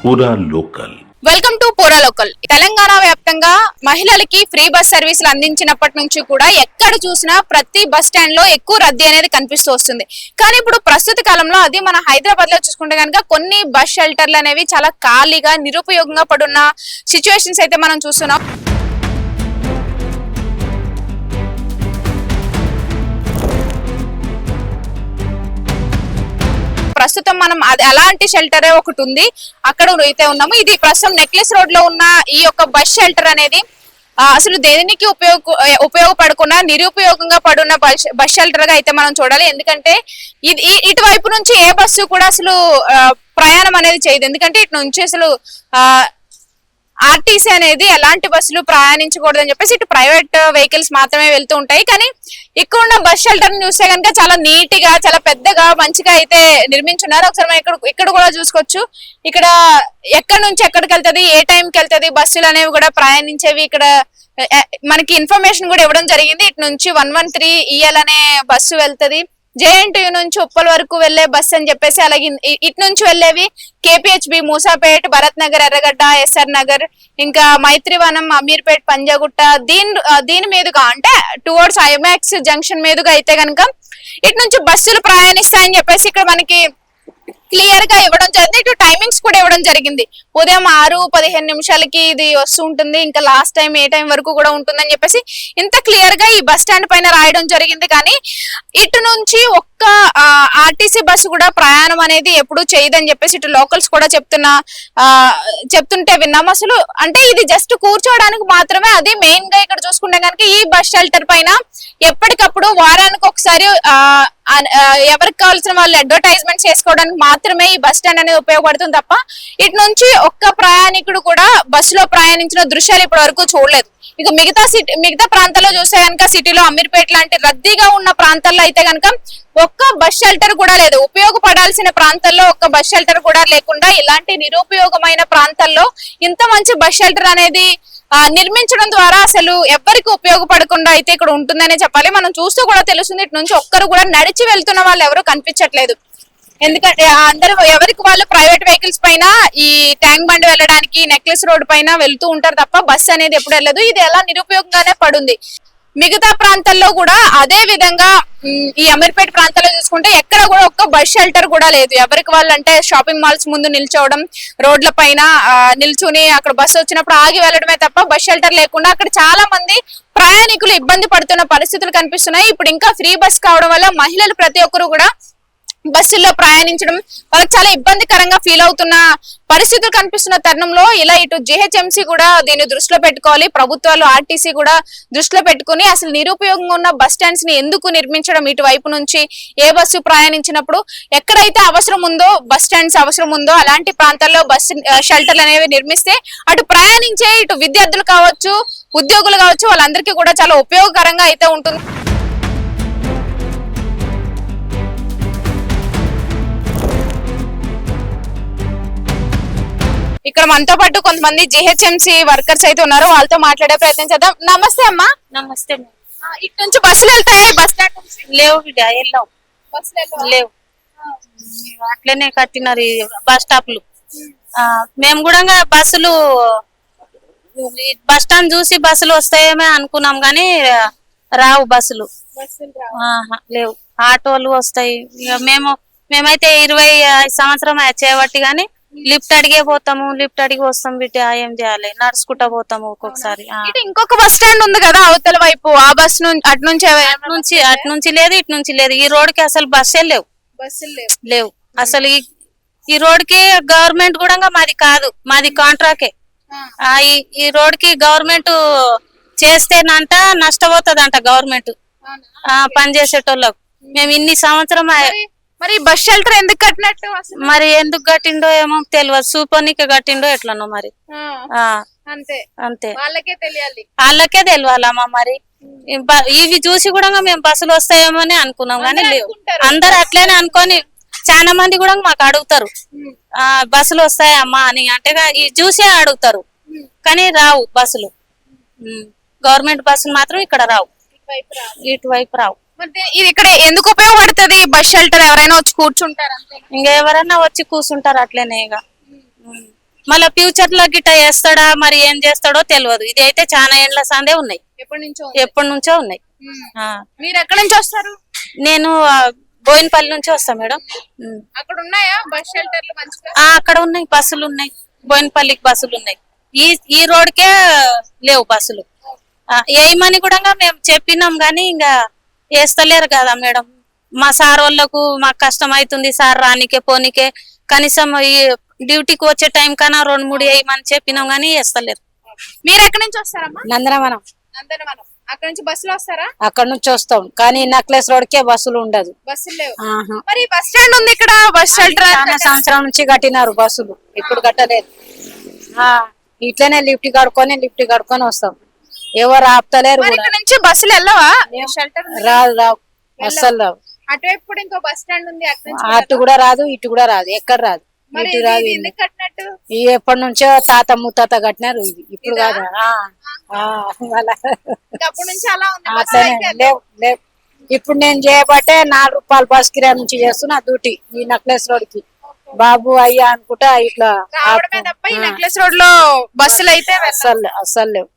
పూరా local. Welcome to పూరా local. Telangana వ్యాప్తంగా మహిళలకి ఫ్రీ బస్ సర్వీసులు అందించినప్పటి నుంచి కూడా ఎక్కడ చూసినా ప్రతి బస్ స్టాండ్ లో ఎక్కువ రద్దీ అనేది కనిపిస్తూ వస్తుంది. కానీ ఇప్పుడు ప్రస్తుత కాలంలో అది మన హైదరాబాద్ లో చూసుకుంటే కనుక కొన్ని బస్ షెల్టర్లు అనేవి చాలా ఖాళీగా నిరుపయోగంగా పడున్న సిచ్యువేషన్స్ అయితే మనం చూస్తున్నాం. ప్రస్తుతం మనం అలాంటి షెల్టర్ ఒకటి ఉంది, అక్కడ అయితే ఉన్నాము. ఇది ప్రస్తుతం నెక్లెస్ రోడ్ లో ఉన్న ఈ యొక్క బస్ షెల్టర్ అనేది అసలు దేనికి ఉపయోగపడకుండా నిరుపయోగంగా పడున్న బస్ షెల్టర్ గా అయితే మనం చూడాలి. ఎందుకంటే ఇటువైపు నుంచి ఏ బస్సు కూడా అసలు ప్రయాణం అనేది చేయదు. ఎందుకంటే ఇటు నుంచి అసలు ఆర్టీసీ అనేది ఎలాంటి బస్సులు ప్రయాణించకూడదని చెప్పేసి ఇటు ప్రైవేట్ వెహికల్స్ మాత్రమే వెళ్తూ ఉంటాయి. కానీ ఇక్కడ ఉన్న బస్ షెల్టర్ ని చూస్తే కనుక చాలా నీట్ గా చాలా పెద్దగా మంచిగా అయితే నిర్మించున్నారు. ఒకసారి మనం ఇక్కడ కూడా చూసుకోవచ్చు. ఇక్కడ ఎక్కడి నుంచి ఎక్కడికి వెళ్తుంది, ఏ టైంకి వెళ్తుంది బస్సులు అనేవి కూడా ప్రయాణించేవి ఇక్కడ మనకి ఇన్ఫర్మేషన్ కూడా ఇవ్వడం జరిగింది. ఇటు నుంచి 113 EL అనే బస్సు వెళ్తుంది. JNTU నుంచి ఉప్పల్ వరకు వెళ్లే బస్ అని చెప్పేసి, అలాగే ఇటు నుంచి వెళ్లేవి KPHB, మూసాపేట్, భరత్ నగర్, ఎర్రగడ్డ, SR నగర్, ఇంకా మైత్రివనం, అమీర్పేట్, పంజాగుట్ట, దీని మీదుగా అంటే టువర్డ్స్ IMAX జంక్షన్ మీదుగా అయితే కనుక ఇటు నుంచి బస్సులు ప్రయాణిస్తాయని చెప్పేసి ఇక్కడ మనకి క్లియర్ గా ఇవ్వడం జరిగింది. ఇటు టైమింగ్స్ కూడా ఇవ్వడం జరిగింది. ఉదయం 6:15 ఇది వస్తూ ఉంటుంది, ఇంకా లాస్ట్ టైం ఏ టైం వరకు కూడా ఉంటుందని చెప్పేసి ఇంత క్లియర్ గా ఈ బస్ స్టాండ్ పైన రాయడం జరిగింది. కానీ ఇటు నుంచి ఒక్క ఆర్టీసీ బస్సు కూడా ప్రయాణం అనేది ఎప్పుడు చేయదని చెప్పేసి ఇటు లోకల్స్ కూడా చెప్తుంటే విన్నాం. అసలు అంటే ఇది జస్ట్ కూర్చోవడానికి మాత్రమే. అది మెయిన్ గా ఇక్కడ చూసుకుంటే కనుక ఈ బస్ షెల్టర్ పైన ఎప్పటికప్పుడు వారానికి ఒకసారి ఎవరికి కావాల్సిన వాళ్ళు అడ్వర్టైజ్మెంట్ చేసుకోవడానికి మాత్రమే ఈ బస్ స్టాండ్ అనేది ఉపయోగపడుతుంది తప్ప ఇటు నుంచి ఒక్క ప్రయాణికుడు కూడా బస్సులో ప్రయాణించిన దృశ్యాలు ఇప్పటి వరకు చూడలేదు. ఇక మిగతా ప్రాంతాల్లో చూస్తే కనుక సిటీలో అమీర్పేట్ లాంటి రద్దీగా ఉన్న ప్రాంతాల్లో అయితే కనుక ఒక్క బస్ షెల్టర్ కూడా లేదు. ఉపయోగపడాల్సిన ప్రాంతాల్లో ఒక్క బస్ షెల్టర్ కూడా లేకుండా ఇలాంటి నిరుపయోగమైన ప్రాంతాల్లో ఇంత మంచి బస్ షెల్టర్ అనేది నిర్మించడం ద్వారా అసలు ఎవరికి ఉపయోగపడకుండా అయితే ఇక్కడ ఉంటుందనే చెప్పాలి. మనం చూస్తూ కూడా తెలుస్తుంది, ఇటు నుంచి ఒక్కరు కూడా నడిచి వెళ్తున్న వాళ్ళు ఎవరు కనిపించట్లేదు. ఎందుకంటే అందరూ ఎవరికి వాళ్ళు ప్రైవేట్ వెహికల్స్ పైన ఈ ట్యాంక్ బండి వెళ్ళడానికి నెక్లెస్ రోడ్ పైన వెళ్తూ ఉంటారు తప్ప బస్సు అనేది ఎప్పుడు వెళ్ళదు. ఇది ఎలా నిరుపయోగంగానే పడుంది. మిగతా ప్రాంతాల్లో కూడా అదే విధంగా ఈ అమీర్పేట్ ప్రాంతాల్లో చూసుకుంటే ఎక్కడ కూడా ఒక్క బస్ షెల్టర్ కూడా లేదు. ఎవరికి వాళ్ళు అంటే షాపింగ్ మాల్స్ ముందు నిల్చోవడం, రోడ్ల పైన నిల్చుని అక్కడ బస్సు వచ్చినప్పుడు ఆగి వెళ్ళడమే తప్ప బస్ షెల్టర్ లేకుండా అక్కడ చాలా మంది ప్రయాణికులు ఇబ్బంది పడుతున్న పరిస్థితులు కనిపిస్తున్నాయి. ఇప్పుడు ఇంకా ఫ్రీ బస్ కావడం వల్ల మహిళలు ప్రతి ఒక్కరు కూడా బస్సుల్లో ప్రయాణించడం వాళ్ళకి చాలా ఇబ్బందికరంగా ఫీల్ అవుతున్న పరిస్థితులు కనిపిస్తున్న తరుణంలో ఇలా ఇటు GHMC కూడా దీన్ని దృష్టిలో పెట్టుకోవాలి. ప్రభుత్వాలు ఆర్టీసీ కూడా దృష్టిలో పెట్టుకుని అసలు నిరుపయోగంగా ఉన్న బస్ స్టాండ్స్ ని ఎందుకు నిర్మించడం, ఇటువైపు నుంచి ఏ బస్సు ప్రయాణించినప్పుడు ఎక్కడైతే అవసరం ఉందో బస్ స్టాండ్స్ అవసరం ఉందో అలాంటి ప్రాంతాల్లో బస్ షెల్టర్లు అనేవి నిర్మిస్తే అటు ప్రయాణించే ఇటు విద్యార్థులు కావచ్చు, ఉద్యోగులు కావచ్చు, వాళ్ళందరికీ కూడా చాలా ఉపయోగకరంగా అయితే ఉంటుంది. ఇక్కడ మనతో పాటు కొంతమంది GHMC వర్కర్స్ అయితే ఉన్నారు, వాళ్ళతో మాట్లాడే ప్రయత్నం చేద్దాం. నమస్తే అమ్మా. నమస్తే. ఇటు నుంచి బస్సులు వెళ్తాయి బస్ స్టాండ్ నుంచి? లేవు బిడ్డ, వెళ్ళావు. లేవు, అట్లనే కట్టినారు ఈ బస్ స్టాప్లు. మేము కూడా బస్సులు బస్ స్టాండ్ చూసి బస్సులు వస్తాయేమో అనుకున్నాం కానీ రావు బస్సులు. లేవు. ఆటోలు వస్తాయి. ఇక మేమైతే 25 సంవత్సరం చేయబట్టి గానీ లిఫ్ట్ అడిగే పోతాము, లిఫ్ట్ అడిగి వస్తాం బిడ్డ. ఏం చేయాలి, నడుచుకుంటా పోతాము. ఒక్కొక్కసారి ఇంకొక బస్ స్టాండ్ ఉంది కదా అవతల వైపు, ఆ బస్ అటు నుంచి లేదు, ఇటు నుంచి లేదు. ఈ రోడ్ కి అసలు బస్సే లేవు అసలు. ఈ రోడ్ కి గవర్నమెంట్ కూడా మాది కాదు, మాది కాంట్రాక్టే. ఈ రోడ్ కి గవర్నమెంట్ చేస్తేనంట నష్టపోతుందంట గవర్నమెంట్ పనిచేసేటోళ్ళకు. మేము ఇన్ని సంవత్సరం మరి బస్ షెల్టర్ ఎందుకు కట్టినట్టు? మరి ఎందుకు కట్టిండో ఏమో తెలియదు. సూపర్నికే కట్టిండో ఎట్లనో మరి. అంతే వాళ్ళకే తెలియాలమ్మా. మరి ఇవి చూసి కూడా మేము బస్సులు వస్తాయేమో అని అనుకున్నాం కానీ లేవు. అందరు అట్లనే అనుకొని చాలా మంది కూడా మాకు అడుగుతారు బస్సులు వస్తాయమ్మా అని. అంటే ఇవి చూసే అడుగుతారు కానీ రావు బస్సులు. గవర్నమెంట్ బస్సులు మాత్రం ఇక్కడ రావు, ఇటువైపు రావు. ఇది ఇక్కడ ఎందుకు ఉపయోగపడుతుంది బస్ షెల్టర్? ఎవరైనా వచ్చి కూర్చుంటారు, ఇంకా ఎవరైనా వచ్చి కూర్చుంటారు అట్లనే. ఇక మళ్ళా ఫ్యూచర్ లో గిట్ట వేస్తాడా మరి ఏం చేస్తాడో తెలియదు. ఇది అయితే చాలా ఏండ్ల సందే ఉన్నాయి, ఎప్పటి నుంచో ఉన్నాయి. ఆ. మీరు ఎక్కడి నుంచి వస్తారు? నేను బోయినపల్లి నుంచి వస్తా మేడం. అక్కడ ఉన్నాయా బస్ షెల్టర్లు మంచిగా? అక్కడ ఉన్నాయి, బస్సులు ఉన్నాయి, బోయినపల్లికి బస్సులు ఉన్నాయి. ఈ రోడ్కే లేవు బస్సులు. ఏమని కూడా మేము చెప్పినాం గానీ ఇంకా వేస్తలేరు కదా మేడం. మా సార్ వాళ్ళకు మాకు కష్టం అవుతుంది సార్, రానికే పోనీకే. కనీసం ఈ డ్యూటీకి వచ్చే టైం కన్నా 2-3 వేయమని చెప్పినాం గానీ వేస్తలేరు. మీరు ఎక్కడి నుంచి వస్తారమ్మా? నందనవనం. నందనవనం. అక్కడ నుంచి బస్సులో వస్తారా? అక్కడ నుంచి వస్తాం కానీ నెక్లెస్ రోడ్ కే బస్సులు ఉండదు. బస్సులు లేవు. ఆహా. మరి బస్ స్టాండ్ ఉంది ఇక్కడ, బస్ షెల్టర్ చాలా సంవత్సరం నుంచి కట్టినారు బస్సులు, ఇప్పుడు కట్టలేదు. ఇట్లనే లిఫ్ట్ కడుక్కొని వస్తాం, ఎవరు ఆపుతలేరు మరి కూడా. ఇక్కడ నుంచి బస్సులు వెళ్ళవా? షెల్టర్ రావు అస్సలు రావు. అటువైపు కూడా ఇంకో బస్ స్టాండ్ ఉంది, అక్కడ నుంచి అటు కూడా రాదు, ఇటు కూడా రాదు, ఎక్కడ రాదు. మరి ఇటు రాదు. ఇది ఎందుకు కట్టినట్టు? ఇవి ఎప్పటి నుంచో తాత ముత్తాత కట్టినారు, ఇది ఇప్పుడు కాదు. అప్పటి నుంచి అలా ఉంది. బస్సులు అట్లనే అయితే లేవు లేవు. ఇప్పుడు నేను చేయబట్టే 4 రూపాయలు బస్ కిరాయి నుంచి చేస్తున్నా డ్యూటీ ఈ నెక్లెస్ రోడ్ కి. బాబు అయ్యా అనుకుంటా ఇట్లా రావడమే తప్ప ఈ నెక్లెస్ రోడ్ లో బస్సులు అయితే అస్సలు లేవు.